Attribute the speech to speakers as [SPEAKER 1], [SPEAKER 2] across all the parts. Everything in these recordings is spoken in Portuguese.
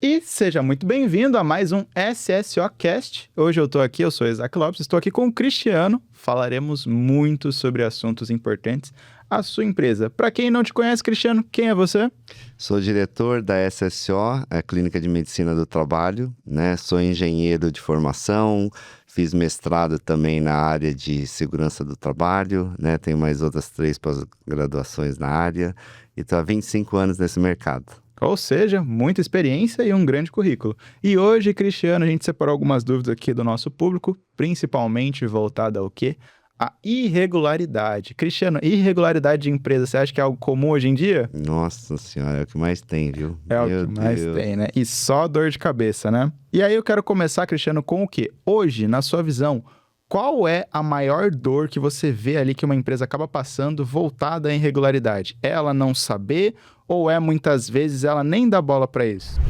[SPEAKER 1] E seja muito bem-vindo a mais um SSO Cast. Hoje eu sou Isaac Lopes, estou aqui com o Cristiano. Falaremos muito sobre assuntos importantes à sua empresa. Para quem não te conhece, Cristiano, quem é você?
[SPEAKER 2] Sou diretor da SSO, a Clínica de Medicina do Trabalho, né? Sou engenheiro de formação, fiz mestrado também na área de segurança do trabalho, né? Tenho mais outras 3 pós-graduações na área e estou há 25 anos nesse mercado.
[SPEAKER 1] Ou seja, muita experiência e um grande currículo. E hoje, Cristiano, a gente separou algumas dúvidas aqui do nosso público, principalmente voltada ao quê? A irregularidade. Cristiano, irregularidade de empresa, você acha que é algo comum hoje em dia?
[SPEAKER 2] Nossa senhora, é o que mais tem, viu?
[SPEAKER 1] É o que mais tem, né? E só dor de cabeça, né? E aí eu quero começar, Cristiano, com o quê? Hoje, na sua visão, qual é a maior dor que você vê ali que uma empresa acaba passando voltada à irregularidade? É ela não saber ou é muitas vezes ela nem dá bola para isso?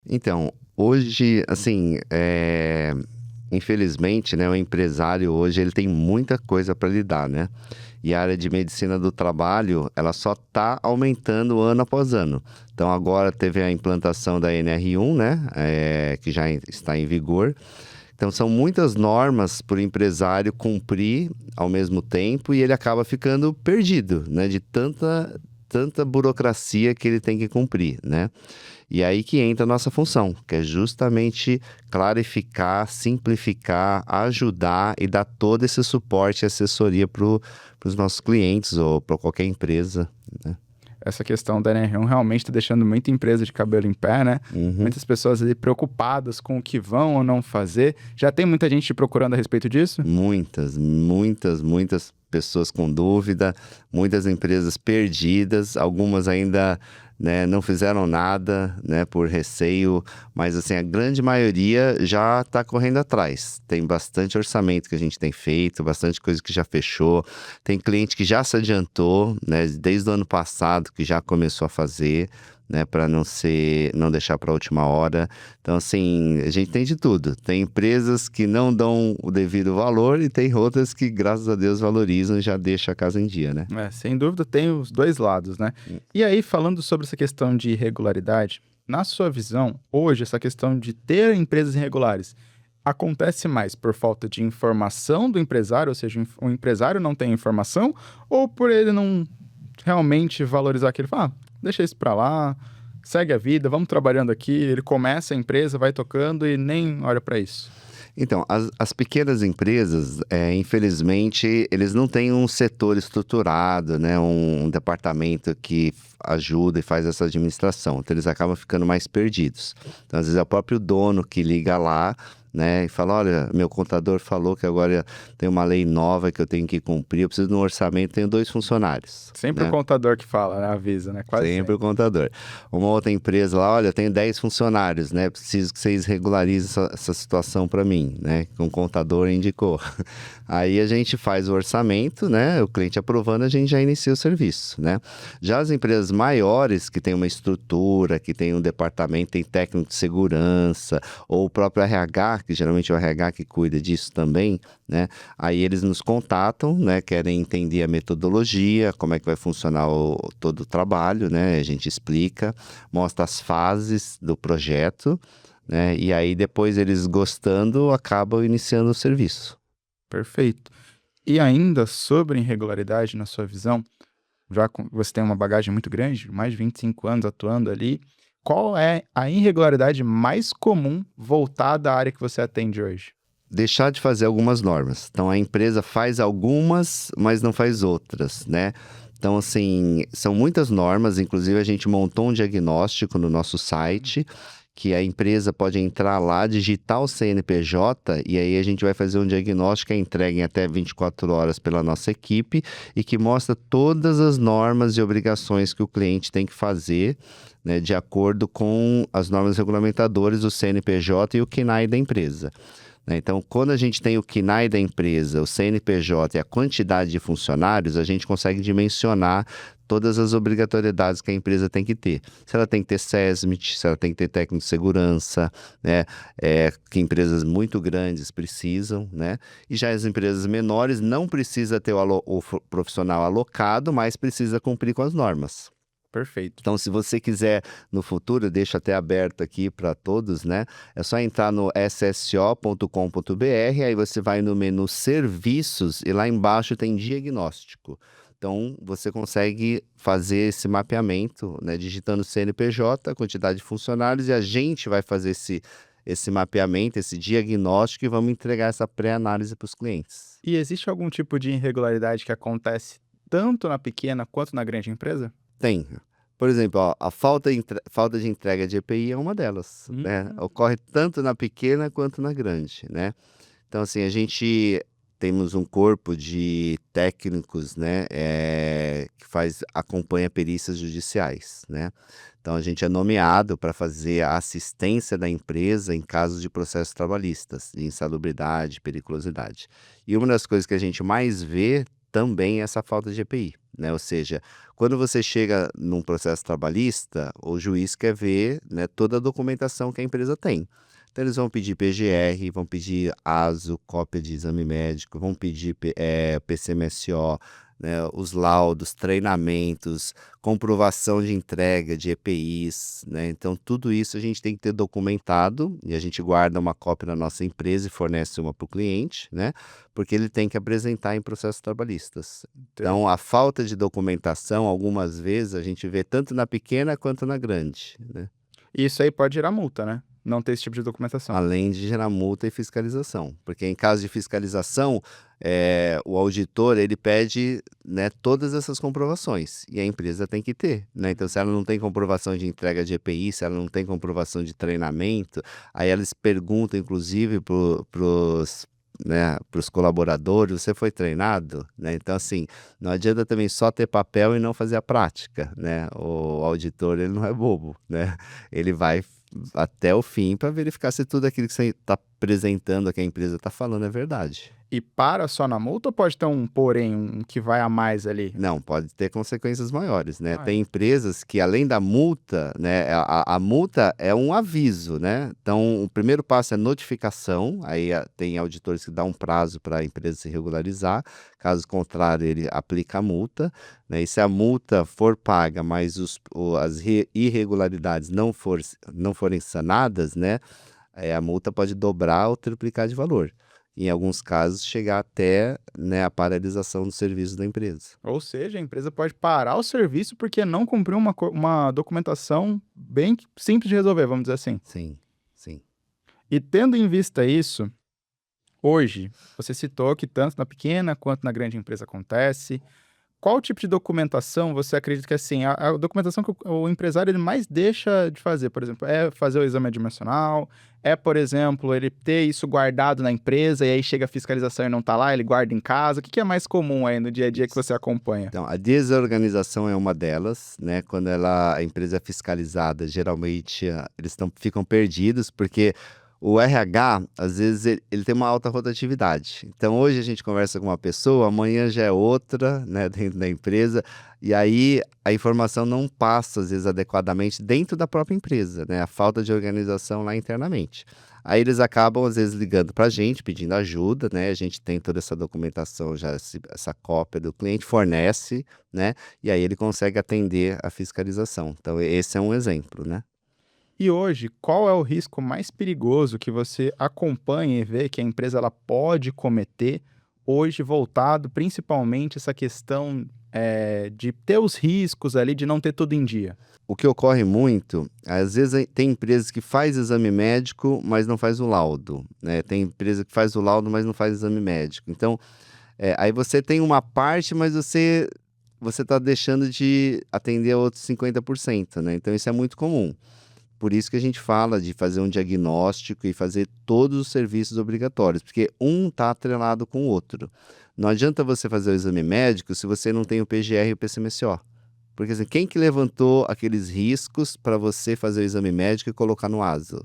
[SPEAKER 2] Então, hoje, assim, infelizmente, né, o empresário hoje ele tem muita coisa para lidar, né? E a área de medicina do trabalho, ela só está aumentando ano após ano. Então, agora teve a implantação da NR1, né, que já está em vigor. Então, são muitas normas para o empresário cumprir ao mesmo tempo e ele acaba ficando perdido, né, de tanta burocracia que ele tem que cumprir, né? E aí que entra a nossa função, que é justamente clarificar, simplificar, ajudar e dar todo esse suporte e assessoria para os nossos clientes ou para qualquer empresa, né?
[SPEAKER 1] Essa questão da NR1 realmente está deixando muita empresa de cabelo em pé, né?
[SPEAKER 2] Uhum.
[SPEAKER 1] Muitas pessoas ali preocupadas com o que vão ou não fazer. Já tem muita gente te procurando a respeito disso?
[SPEAKER 2] Muitas pessoas com dúvida, muitas empresas perdidas, algumas ainda, né, não fizeram nada, né, por receio, mas assim, a grande maioria já está correndo atrás. Tem bastante orçamento que a gente tem feito, bastante coisa que já fechou, tem cliente que já se adiantou, né, desde o ano passado que já começou a fazer, né, para não deixar para a última hora. Então, assim, a gente tem de tudo. Tem empresas que não dão o devido valor e tem outras que, graças a Deus, valorizam e já deixam a casa em dia, né?
[SPEAKER 1] Sem dúvida, tem os dois lados, né? E aí, falando sobre essa questão de irregularidade, na sua visão, hoje, essa questão de ter empresas irregulares acontece mais por falta de informação do empresário, ou seja, o empresário não tem informação, ou por ele não realmente valorizar aquilo? Fala, deixa isso pra lá, segue a vida, vamos trabalhando aqui. Ele começa a empresa, vai tocando e nem olha pra isso.
[SPEAKER 2] Então, as pequenas empresas, infelizmente, eles não têm um setor estruturado, né? Um departamento que ajuda e faz essa administração. Então, eles acabam ficando mais perdidos. Então, às vezes, é o próprio dono que liga lá, né, e fala, olha, meu contador falou que agora tem uma lei nova que eu tenho que cumprir, eu preciso de um orçamento, tenho 2 funcionários.
[SPEAKER 1] Sempre, né? O contador que fala, né? Avisa, né? Quase
[SPEAKER 2] sempre o contador. Uma outra empresa lá, olha, eu tenho 10 funcionários, né? Preciso que vocês regularizem essa situação para mim, né? Que um contador indicou. Aí a gente faz o orçamento, né? O cliente aprovando, a gente já inicia o serviço, né? Já as empresas maiores, que tem uma estrutura, que tem um departamento, tem técnico de segurança, ou o próprio RH, que geralmente é o RH que cuida disso também, né? Aí eles nos contatam, né? Querem entender a metodologia, como é que vai funcionar todo o trabalho, né? A gente explica, mostra as fases do projeto, né? E aí depois eles gostando, acabam iniciando o serviço.
[SPEAKER 1] Perfeito. E ainda sobre irregularidade, na sua visão, você tem uma bagagem muito grande, mais de 25 anos atuando ali, qual é a irregularidade mais comum voltada à área que você atende hoje?
[SPEAKER 2] Deixar de fazer algumas normas. Então, a empresa faz algumas, mas não faz outras, né? Então, assim, são muitas normas, inclusive a gente montou um diagnóstico no nosso site, que a empresa pode entrar lá, digitar o CNPJ e aí a gente vai fazer um diagnóstico, é entregue em até 24 horas pela nossa equipe e que mostra todas as normas e obrigações que o cliente tem que fazer, né, de acordo com as normas regulamentadoras, o CNPJ e o CNAE da empresa. né? Então, quando a gente tem o KNAI da empresa, o CNPJ e a quantidade de funcionários, a gente consegue dimensionar todas as obrigatoriedades que a empresa tem que ter. Se ela tem que ter SESMIT, se ela tem que ter técnico de segurança, né? Que empresas muito grandes precisam, né? E já as empresas menores não precisa ter o profissional alocado, mas precisa cumprir com as normas.
[SPEAKER 1] Perfeito.
[SPEAKER 2] Então, se você quiser no futuro, eu deixo até aberto aqui para todos, né? É só entrar no sso.com.br, aí você vai no menu Serviços e lá embaixo tem Diagnóstico. Então, você consegue fazer esse mapeamento, né? Digitando CNPJ, quantidade de funcionários, e a gente vai fazer esse mapeamento, esse diagnóstico e vamos entregar essa pré-análise para os clientes.
[SPEAKER 1] E existe algum tipo de irregularidade que acontece tanto na pequena quanto na grande empresa?
[SPEAKER 2] Tem. Por exemplo, ó, a falta de entrega de EPI é uma delas, né? Ocorre tanto na pequena quanto na grande, né? Então, assim, a gente temos um corpo de técnicos, né, que acompanha perícias judiciais, né? Então, a gente é nomeado para fazer a assistência da empresa em casos de processos trabalhistas, de insalubridade, periculosidade. E uma das coisas que a gente mais vê também é essa falta de EPI, né? Ou seja, quando você chega num processo trabalhista, o juiz quer ver, né, toda a documentação que a empresa tem. Então, eles vão pedir PGR, vão pedir ASO, cópia de exame médico, vão pedir PCMSO, né, os laudos, treinamentos, comprovação de entrega de EPIs, né? Então, tudo isso a gente tem que ter documentado e a gente guarda uma cópia na nossa empresa e fornece uma para o cliente, né? Porque ele tem que apresentar em processos trabalhistas. Então, a falta de documentação, algumas vezes, a gente vê tanto na pequena quanto na grande, né?
[SPEAKER 1] Isso aí pode gerar multa, né? Não ter esse tipo de documentação.
[SPEAKER 2] Além de gerar multa e fiscalização. Porque em caso de fiscalização, o auditor ele pede, né, todas essas comprovações e a empresa tem que ter, né? Então, se ela não tem comprovação de entrega de EPI, se ela não tem comprovação de treinamento, aí eles perguntam, inclusive, para os colaboradores, você foi treinado? Né? Então, assim, não adianta também só ter papel e não fazer a prática, né? O auditor, ele não é bobo, né? Ele vai até o fim para verificar se tudo aquilo que você está apresentando, que a empresa está falando, é verdade.
[SPEAKER 1] E para só na multa ou pode ter um porém, um que vai a mais ali?
[SPEAKER 2] Não, pode ter consequências maiores, né?
[SPEAKER 1] Ah,
[SPEAKER 2] Tem empresas que, além da multa, né? A multa é um aviso, né? Então, o primeiro passo é notificação. Aí tem auditores que dão um prazo para a empresa se regularizar. Caso contrário, ele aplica a multa, né? E se a multa for paga, mas as irregularidades não forem sanadas, né? A multa pode dobrar ou triplicar de valor. Em alguns casos, chegar até, né, a paralisação do serviço da empresa.
[SPEAKER 1] ou seja, a empresa pode parar o serviço porque não cumpriu uma documentação bem simples de resolver, vamos dizer assim.
[SPEAKER 2] Sim, sim.
[SPEAKER 1] E tendo em vista isso, hoje, você citou que tanto na pequena quanto na grande empresa acontece. Qual tipo de documentação você acredita que, assim, a documentação que o empresário ele mais deixa de fazer, por exemplo, é fazer o exame admissional, é, por exemplo, ele ter isso guardado na empresa e aí chega a fiscalização e não tá lá, ele guarda em casa? O que é mais comum aí no dia a dia que você acompanha?
[SPEAKER 2] Então, a desorganização é uma delas, né? Quando a empresa é fiscalizada, geralmente eles ficam perdidos, porque o RH, às vezes, ele tem uma alta rotatividade. Então, hoje a gente conversa com uma pessoa, amanhã já é outra, né, dentro da empresa, e aí a informação não passa, às vezes, adequadamente dentro da própria empresa, né? A falta de organização lá internamente. Aí eles acabam, às vezes, ligando para a gente, pedindo ajuda, né? A gente tem toda essa documentação, já essa cópia do cliente, fornece, né? E aí ele consegue atender a fiscalização. Então, esse é um exemplo, né?
[SPEAKER 1] E hoje, qual é o risco mais perigoso que você acompanha e vê que a empresa ela pode cometer hoje, voltado principalmente essa questão de ter os riscos ali de não ter tudo em dia?
[SPEAKER 2] O que ocorre muito, às vezes tem empresas que faz exame médico, mas não faz o laudo, né? Tem empresa que faz o laudo, mas não faz exame médico. Então, aí você tem uma parte, mas você está deixando de atender a outros 50%, né? Então, isso é muito comum. Por isso que a gente fala de fazer um diagnóstico e fazer todos os serviços obrigatórios, porque um está atrelado com o outro. Não adianta você fazer o exame médico se você não tem o PGR e o PCMSO. Porque assim, quem que levantou aqueles riscos para você fazer o exame médico e colocar no ASO?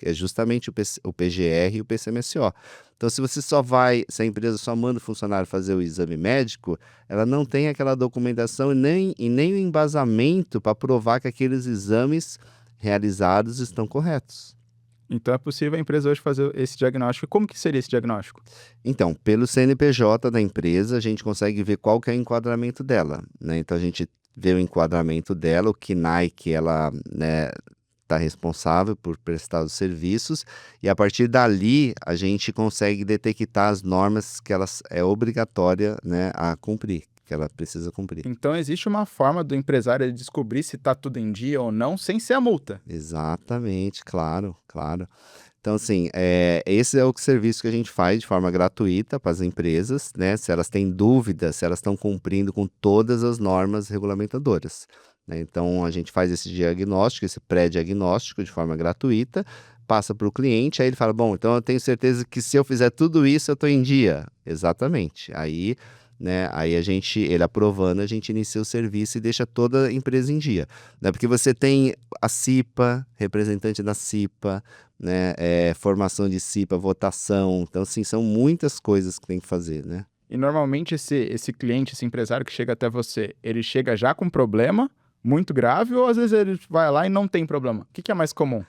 [SPEAKER 2] que é justamente o PGR e o PCMSO. Então, se a empresa só manda o funcionário fazer o exame médico, ela não tem aquela documentação e nem o embasamento para provar que aqueles exames realizados estão corretos.
[SPEAKER 1] Então é possível a empresa hoje fazer esse diagnóstico. E como que seria esse diagnóstico?
[SPEAKER 2] Então, pelo CNPJ da empresa, a gente consegue ver qual que é o enquadramento dela, né? Então, a gente vê o enquadramento dela, o KNAI que ela, né, está responsável por prestar os serviços, e a partir dali a gente consegue detectar as normas que elas é obrigatória, né, a cumprir, que ela precisa cumprir.
[SPEAKER 1] Então existe uma forma do empresário ele descobrir se está tudo em dia ou não, sem ser a multa.
[SPEAKER 2] Exatamente, claro, claro. Então, assim, esse é o serviço que a gente faz de forma gratuita para as empresas, né? Se elas têm dúvidas, se elas estão cumprindo com todas as normas regulamentadoras, né? Então, a gente faz esse diagnóstico, esse pré-diagnóstico de forma gratuita, passa para o cliente, aí ele fala, bom, então eu tenho certeza que se eu fizer tudo isso, eu estou em dia. Exatamente. Aí, né, ele aprovando, a gente inicia o serviço e deixa toda a empresa em dia, né? Porque você tem a CIPA, representante da CIPA, né, formação de CIPA, votação, então assim, são muitas coisas que tem que fazer, né?
[SPEAKER 1] E normalmente esse cliente, esse empresário que chega até você, ele chega já com problema muito grave ou às vezes ele vai lá e não tem problema? O que é mais comum?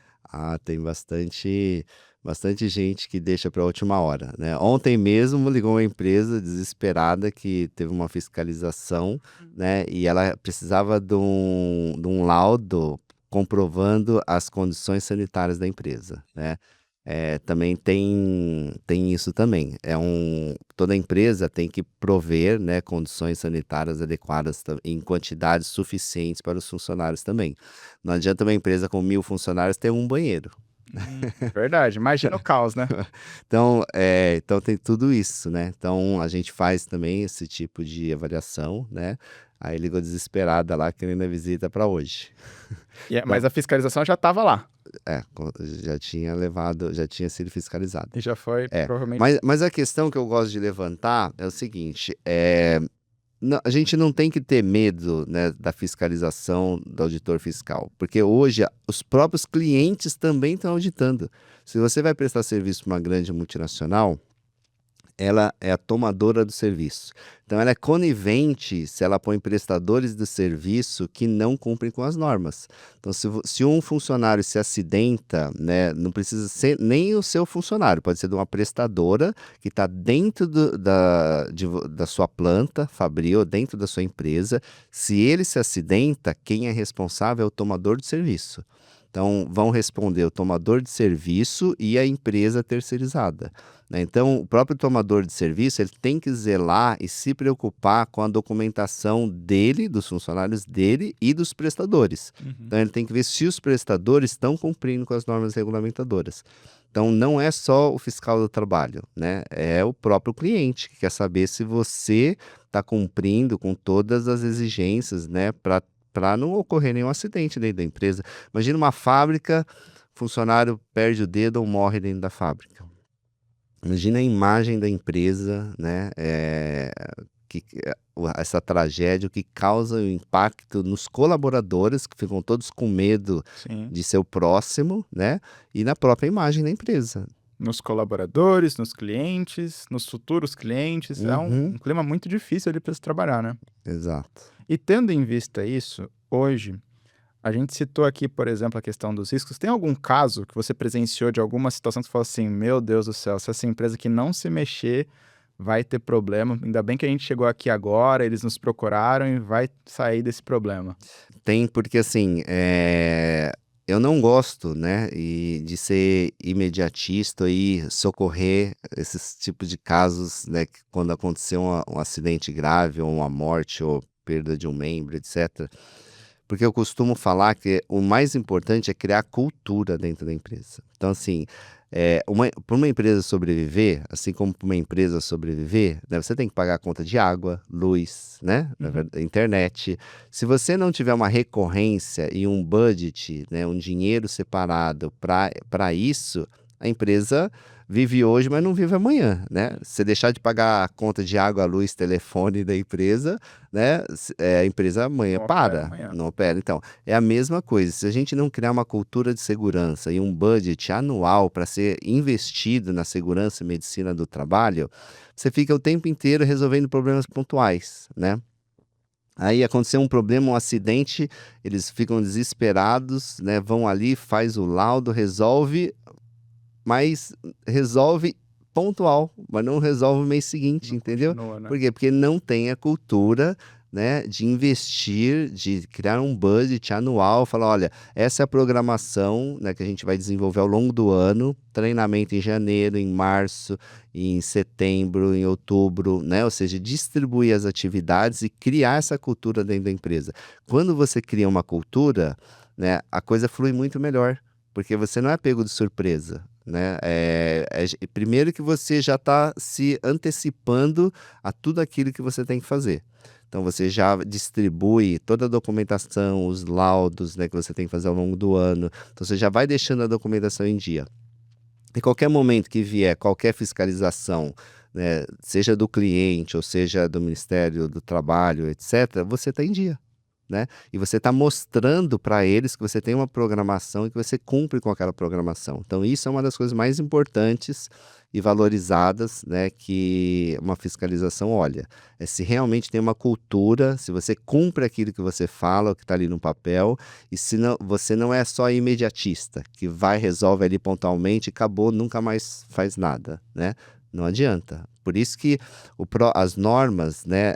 [SPEAKER 2] Tem bastante gente que deixa para a última hora, né? Ontem mesmo ligou uma empresa desesperada que teve uma fiscalização, né? E ela precisava de um laudo comprovando as condições sanitárias da empresa, né? Também tem isso também. Toda empresa tem que prover, né, condições sanitárias adequadas em quantidades suficientes para os funcionários também. Não adianta uma empresa com 1.000 funcionários ter um banheiro.
[SPEAKER 1] Verdade, imagina o caos, né?
[SPEAKER 2] Então tem tudo isso, né? Então a gente faz também esse tipo de avaliação, né? Aí ligou desesperada lá, querendo a visita para hoje.
[SPEAKER 1] Mas a fiscalização já estava lá
[SPEAKER 2] Já tinha sido fiscalizado.
[SPEAKER 1] e já foi provavelmente.
[SPEAKER 2] Mas a questão que eu gosto de levantar é o seguinte: a gente não tem que ter medo, né, da fiscalização do auditor fiscal, porque hoje os próprios clientes também estão auditando. Se você vai prestar serviço para uma grande multinacional, ela é a tomadora do serviço. Então, ela é conivente se ela põe prestadores do serviço que não cumprem com as normas. Então, se um funcionário se acidenta, né, não precisa ser nem o seu funcionário, pode ser de uma prestadora que está dentro da sua planta, fabril, dentro da sua empresa. Se ele se acidenta, quem é responsável é o tomador de serviço. Então, vão responder o tomador de serviço e a empresa terceirizada, né? Então, o próprio tomador de serviço ele tem que zelar e se preocupar com a documentação dele, dos funcionários dele e dos prestadores. Então, ele tem que ver se os prestadores estão cumprindo com as normas regulamentadoras. Então, não é só o fiscal do trabalho, né? É o próprio cliente que quer saber se você está cumprindo com todas as exigências, né, para não ocorrer nenhum acidente dentro da empresa. Imagina uma fábrica, funcionário perde o dedo ou morre dentro da fábrica. Imagina a imagem da empresa, né? Essa tragédia, o que causa o impacto nos colaboradores, que ficam todos com medo
[SPEAKER 1] Sim.
[SPEAKER 2] de ser o próximo, né? E na própria imagem da empresa.
[SPEAKER 1] Nos colaboradores, nos clientes, nos futuros clientes. É um clima muito difícil ali para se trabalhar, né?
[SPEAKER 2] Exato.
[SPEAKER 1] E tendo em vista isso, hoje, a gente citou aqui, por exemplo, a questão dos riscos. Tem algum caso que você presenciou de alguma situação que você falou assim, meu Deus do céu, se essa empresa que não se mexer vai ter problema, ainda bem que a gente chegou aqui agora, eles nos procuraram e vai sair desse problema?
[SPEAKER 2] Tem, porque assim, eu não gosto, né, de ser imediatista e socorrer esses tipos de casos, né, quando aconteceu um acidente grave, ou uma morte, ou perda de um membro, etc. Porque eu costumo falar que o mais importante é criar cultura dentro da empresa. Então, assim, para uma empresa sobreviver, assim como para uma empresa sobreviver, né, você tem que pagar a conta de água, luz, né, internet. Se você não tiver uma recorrência e um budget, né, um dinheiro separado para isso, a empresa vive hoje, mas não vive amanhã, né? Se você deixar de pagar a conta de água, luz, telefone da empresa, né? A empresa amanhã
[SPEAKER 1] Não opera
[SPEAKER 2] para,
[SPEAKER 1] amanhã.
[SPEAKER 2] não opera. Então, é a mesma coisa. Se a gente não criar uma cultura de segurança e um budget anual para ser investido na segurança e medicina do trabalho, você fica o tempo inteiro resolvendo problemas pontuais, né? Aí aconteceu um problema, um acidente, eles ficam desesperados, né? Vão ali, faz o laudo, resolve, mas resolve pontual, mas não resolve o mês seguinte,
[SPEAKER 1] Não
[SPEAKER 2] entendeu?
[SPEAKER 1] continua, né?
[SPEAKER 2] Por quê? Porque não tem a cultura, né, de investir, de criar um budget anual, falar, olha, essa é a programação, né, que a gente vai desenvolver ao longo do ano, treinamento em janeiro, em março, em setembro, em outubro, né? Ou seja, distribuir as atividades e criar essa cultura dentro da empresa. Quando você cria uma cultura, né, a coisa flui muito melhor, porque você não é pego de surpresa, né? Primeiro que você já está se antecipando a tudo aquilo que você tem que fazer. Então você já distribui toda a documentação, os laudos, né, que você tem que fazer ao longo do ano. Então você já vai deixando a documentação em dia. Em qualquer momento que vier qualquer fiscalização, né, seja do cliente ou seja do Ministério do Trabalho, etc., você está em dia, né? E você está mostrando para eles que você tem uma programação e que você cumpre com aquela programação. Então, isso é uma das coisas mais importantes e valorizadas, né, que uma fiscalização olha. É se realmente tem uma cultura, se você cumpre aquilo que você fala, o que está ali no papel, e se não, você não é só imediatista, que vai, resolve ali pontualmente, acabou, nunca mais faz nada, né? Não adianta. Por isso que as normas, né,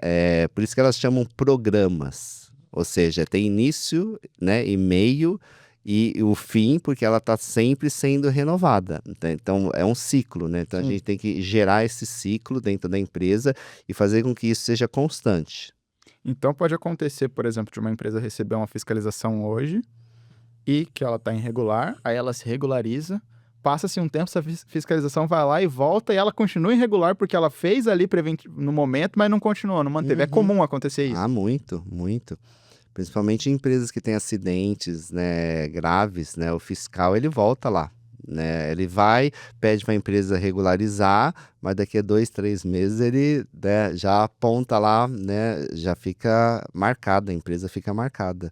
[SPEAKER 2] por isso que elas chamam programas. Ou seja, tem início, né, e meio e o fim, porque ela está sempre sendo renovada. Então, é um ciclo, né? Então, a
[SPEAKER 1] Sim.
[SPEAKER 2] gente tem que gerar esse ciclo dentro da empresa e fazer com que isso seja constante.
[SPEAKER 1] Então pode acontecer, por exemplo, de uma empresa receber uma fiscalização hoje e que ela está irregular, aí ela se regulariza, passa-se um tempo, essa fiscalização vai lá e volta e ela continua irregular porque ela fez ali no momento, mas não continuou, não manteve. É
[SPEAKER 2] Uhum.
[SPEAKER 1] comum acontecer isso.
[SPEAKER 2] Ah, muito, muito. Principalmente em empresas que têm acidentes, né, graves, né, o fiscal ele volta lá, né, ele vai, pede para a empresa regularizar, mas daqui a 2, 3 meses ele, né, já aponta lá, né, já fica marcada, a empresa fica marcada,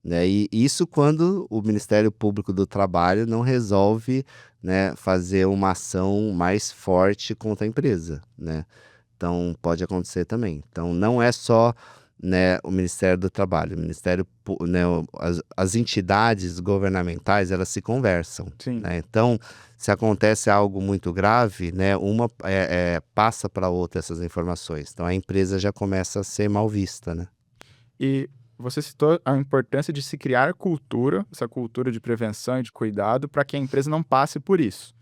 [SPEAKER 2] né, e isso quando o Ministério Público do Trabalho não resolve, né, fazer uma ação mais forte contra a empresa, né. Então, pode acontecer também. Então, não é só, né, o Ministério do Trabalho, o né, as entidades governamentais, elas se conversam,
[SPEAKER 1] Sim.
[SPEAKER 2] né? Então, se acontece algo muito grave, né, uma passa para outra essas informações. Então, a empresa já começa a ser mal vista, né?
[SPEAKER 1] E você citou a importância de se criar cultura, essa cultura de prevenção e de cuidado, para que a empresa não passe por isso.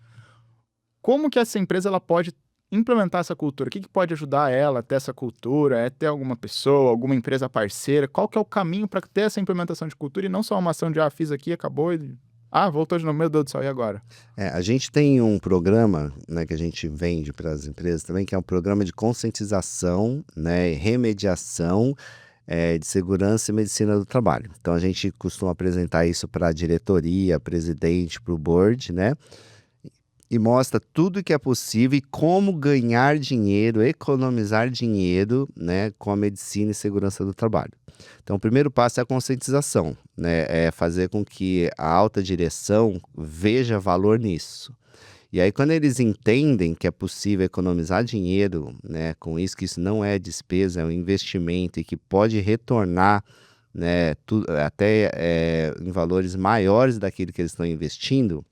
[SPEAKER 1] Como que essa empresa ela pode implementar essa cultura? O que pode ajudar ela a ter essa cultura? É ter alguma pessoa, alguma empresa parceira? Qual que é o caminho para ter essa implementação de cultura e não só uma ação de, fiz aqui, acabou e... voltou de novo, meu Deus do céu, e agora?
[SPEAKER 2] A gente tem um programa, né, que a gente vende para as empresas também, que é um programa de conscientização, né, e remediação de segurança e medicina do trabalho. Então, a gente costuma apresentar isso para a diretoria, presidente, para o board, né? E mostra tudo que é possível e como ganhar dinheiro, economizar dinheiro, né, com a medicina e segurança do trabalho. Então, o primeiro passo é a conscientização, né, é fazer com que a alta direção veja valor nisso. E aí, quando eles entendem que é possível economizar dinheiro, né, com isso, que isso não é despesa, é um investimento e que pode retornar, né, até em valores maiores daquilo que eles estão investindo,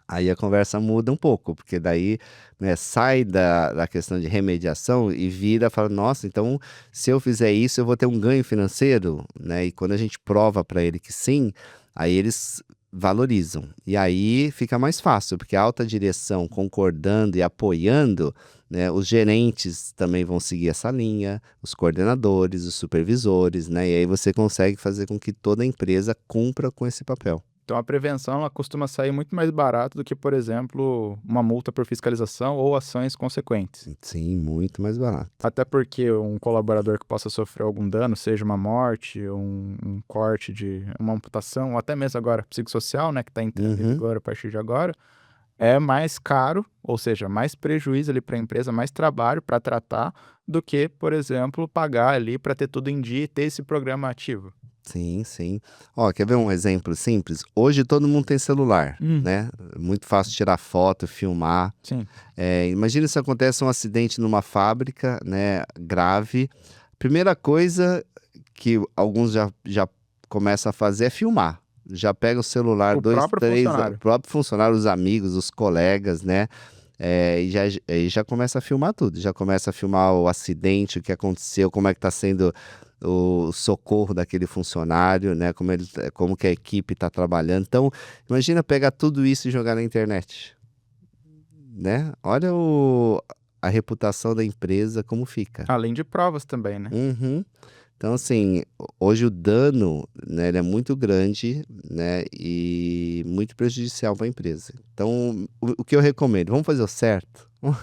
[SPEAKER 2] aí a conversa muda um pouco, porque daí, né, sai da questão de remediação e fala, nossa, então se eu fizer isso eu vou ter um ganho financeiro, né? E quando a gente prova para ele que sim, aí eles valorizam. E aí fica mais fácil, porque a alta direção concordando e apoiando, né, os gerentes também vão seguir essa linha, os coordenadores, os supervisores, né? E aí você consegue fazer com que toda a empresa cumpra com esse papel.
[SPEAKER 1] Então, a prevenção ela costuma sair muito mais barato do que, por exemplo, uma multa por fiscalização ou ações consequentes.
[SPEAKER 2] Sim, muito mais barato.
[SPEAKER 1] Até porque um colaborador que possa sofrer algum dano, seja uma morte, um corte de uma amputação, ou até mesmo agora psicossocial, né, que está entrando em vigor a partir de agora, é mais caro, ou seja, mais prejuízo ali para a empresa, mais trabalho para tratar, do que, por exemplo, pagar ali para ter tudo em dia e ter esse programa ativo.
[SPEAKER 2] Sim, sim. Ó, quer ver um exemplo simples? Hoje todo mundo tem celular,
[SPEAKER 1] Hum,
[SPEAKER 2] né? Muito fácil tirar foto, filmar.
[SPEAKER 1] sim.
[SPEAKER 2] Imagina se acontece um acidente numa fábrica, né, grave. Primeira coisa que alguns já começam a fazer é filmar. Já pega o celular,
[SPEAKER 1] O
[SPEAKER 2] dois,
[SPEAKER 1] próprio
[SPEAKER 2] três, o
[SPEAKER 1] funcionário.
[SPEAKER 2] próprio funcionário, os amigos, os colegas, né? E já começa a filmar tudo. Já começa a filmar o acidente, o que aconteceu, como é que está sendo o socorro daquele funcionário, né? Como que a equipe está trabalhando. Então, imagina pegar tudo isso e jogar na internet, né? Olha a reputação da empresa como fica.
[SPEAKER 1] Além de provas também, né?
[SPEAKER 2] Uhum. Então, assim, hoje o dano, né, ele é muito grande, né, e muito prejudicial para a empresa. Então, o que eu recomendo? Vamos fazer o certo? Vamos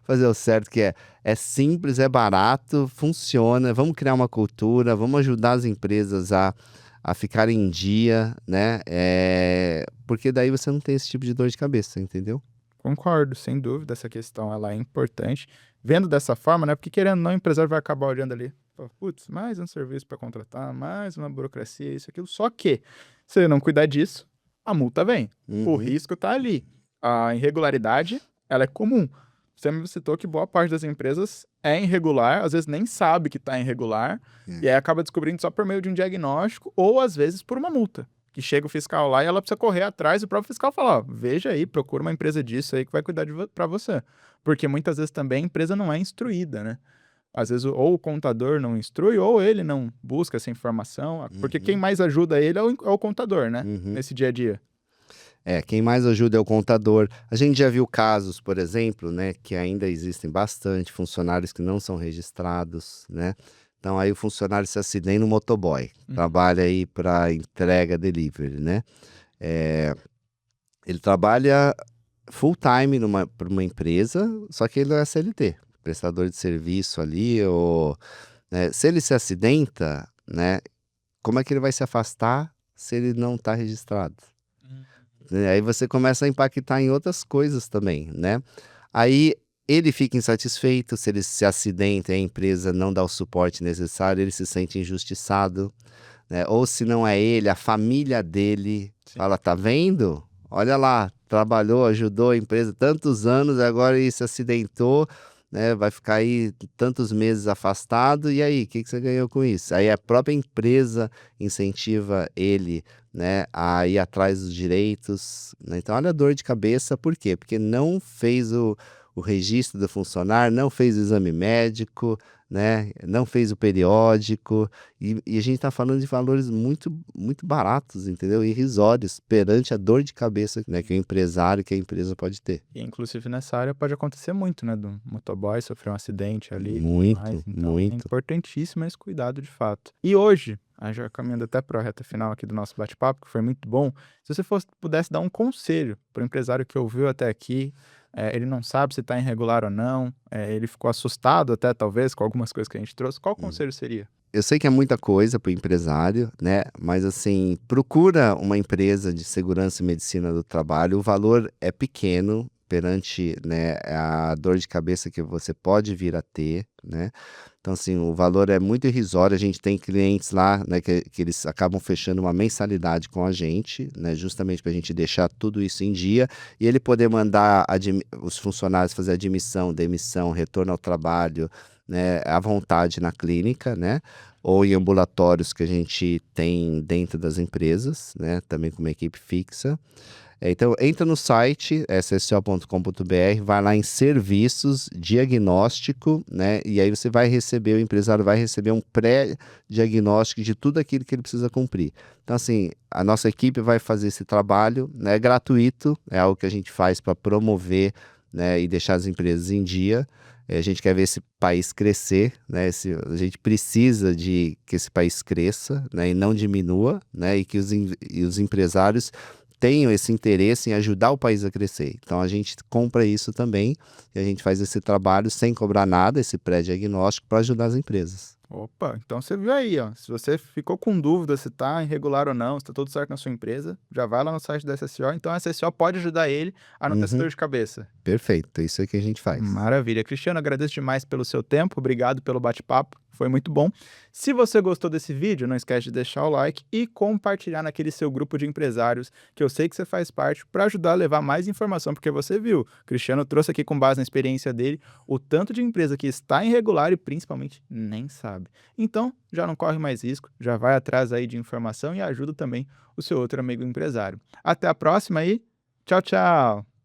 [SPEAKER 2] fazer o certo, que é simples, é barato, funciona. Vamos criar uma cultura, vamos ajudar as empresas a ficarem em dia, né? Porque daí você não tem esse tipo de dor de cabeça, entendeu?
[SPEAKER 1] Concordo, sem dúvida, essa questão ela é importante. Vendo dessa forma, né? Porque querendo ou não, o empresário vai acabar olhando ali, fala, putz, mais um serviço para contratar, mais uma burocracia, isso, aquilo. Só que, se ele não cuidar disso, a multa vem. O
[SPEAKER 2] Uhum.
[SPEAKER 1] risco tá ali. A irregularidade, ela é comum. Você me citou que boa parte das empresas é irregular, às vezes nem sabe que está irregular, e
[SPEAKER 2] É.
[SPEAKER 1] aí acaba descobrindo só por meio de um diagnóstico, ou às vezes por uma multa. Que chega o fiscal lá e ela precisa correr atrás, e o próprio fiscal fala, ó, veja aí, procura uma empresa disso aí que vai cuidar para você. Porque muitas vezes também a empresa não é instruída, né? Às vezes ou o contador não instrui, ou ele não busca essa informação, porque quem
[SPEAKER 2] Uhum.
[SPEAKER 1] mais ajuda ele é o contador, né?
[SPEAKER 2] Uhum.
[SPEAKER 1] Nesse dia a dia.
[SPEAKER 2] Quem mais ajuda é o contador. A gente já viu casos, por exemplo, né, que ainda existem bastante funcionários que não são registrados, né? Então aí o funcionário se acidenta no motoboy,
[SPEAKER 1] Uhum.
[SPEAKER 2] trabalha aí para entrega delivery, né? Eh, Ele trabalha full time para uma empresa, só que ele não é CLT, prestador de serviço ali, ou, né, se ele se acidenta, né, como é que ele vai se afastar se ele não está registrado? Aí você começa a impactar em outras coisas também, né. Aí ele fica insatisfeito, se ele se acidenta e a empresa não dá o suporte necessário, ele se sente injustiçado, né, ou se não é ele, a família dele
[SPEAKER 1] Sim.
[SPEAKER 2] fala: "Tá vendo? Olha lá, trabalhou, ajudou a empresa tantos anos, agora ele se acidentou, né, vai ficar aí tantos meses afastado, e aí, o que que você ganhou com isso?". Aí a própria empresa incentiva ele, né, a ir atrás dos direitos, né. Então olha a dor de cabeça, por quê? Porque não fez o registro do funcionário, não fez o exame médico, né, não fez o periódico, e a gente está falando de valores muito muito baratos, entendeu, irrisórios, perante a dor de cabeça, né, que o empresário, que a empresa pode ter.
[SPEAKER 1] E inclusive nessa área pode acontecer muito, né? Do motoboy sofrer um acidente ali e tudo mais.
[SPEAKER 2] Muito,
[SPEAKER 1] Então é
[SPEAKER 2] muito.
[SPEAKER 1] importantíssimo esse cuidado de fato. E hoje, já caminhando até para a reta final aqui do nosso bate-papo, que foi muito bom, se você pudesse dar um conselho para o empresário que ouviu até aqui, ele não sabe se está irregular ou não, ele ficou assustado até talvez com algumas coisas que a gente trouxe, qual
[SPEAKER 2] Hum.
[SPEAKER 1] conselho seria?
[SPEAKER 2] Eu sei que é muita coisa para o empresário, né, mas assim, procura uma empresa de segurança e medicina do trabalho, o valor é pequeno perante, né, a dor de cabeça que você pode vir a ter, né. Então assim, o valor é muito irrisório, a gente tem clientes lá, né, que eles acabam fechando uma mensalidade com a gente, né, justamente para a gente deixar tudo isso em dia, e ele poder mandar os funcionários fazer admissão, demissão, retorno ao trabalho, né, à vontade na clínica, né, ou em ambulatórios que a gente tem dentro das empresas, né, também com uma equipe fixa. Então entra no site sso.com.br, vai lá em serviços, diagnóstico, né, e aí você vai receber, o empresário vai receber um pré-diagnóstico de tudo aquilo que ele precisa cumprir. Então assim, a nossa equipe vai fazer esse trabalho, né, é gratuito, é algo que a gente faz para promover, né, e deixar as empresas em dia. A gente quer ver esse país crescer, né, a gente precisa de que esse país cresça, né, e não diminua, né, e que os empresários tenham esse interesse em ajudar o país a crescer. Então a gente compra isso também, e a gente faz esse trabalho sem cobrar nada, esse pré-diagnóstico, para ajudar as empresas.
[SPEAKER 1] Opa, então você viu aí, ó. Se você ficou com dúvida se está irregular ou não, se está tudo certo na sua empresa, já vai lá no site da SSO. Então a SSO pode ajudar ele a não ter essa
[SPEAKER 2] Uhum,
[SPEAKER 1] dor de cabeça.
[SPEAKER 2] perfeito, é isso aí que a gente faz.
[SPEAKER 1] Maravilha. Cristiano, agradeço demais pelo seu tempo, obrigado pelo bate-papo, foi muito bom. Se você gostou desse vídeo, não esquece de deixar o like e compartilhar naquele seu grupo de empresários, que eu sei que você faz parte, para ajudar a levar mais informação, porque você viu, o Cristiano trouxe aqui com base na experiência dele, o tanto de empresa que está irregular e principalmente nem sabe. Então, já não corre mais risco, já vai atrás aí de informação e ajuda também o seu outro amigo empresário. Até a próxima e tchau, tchau!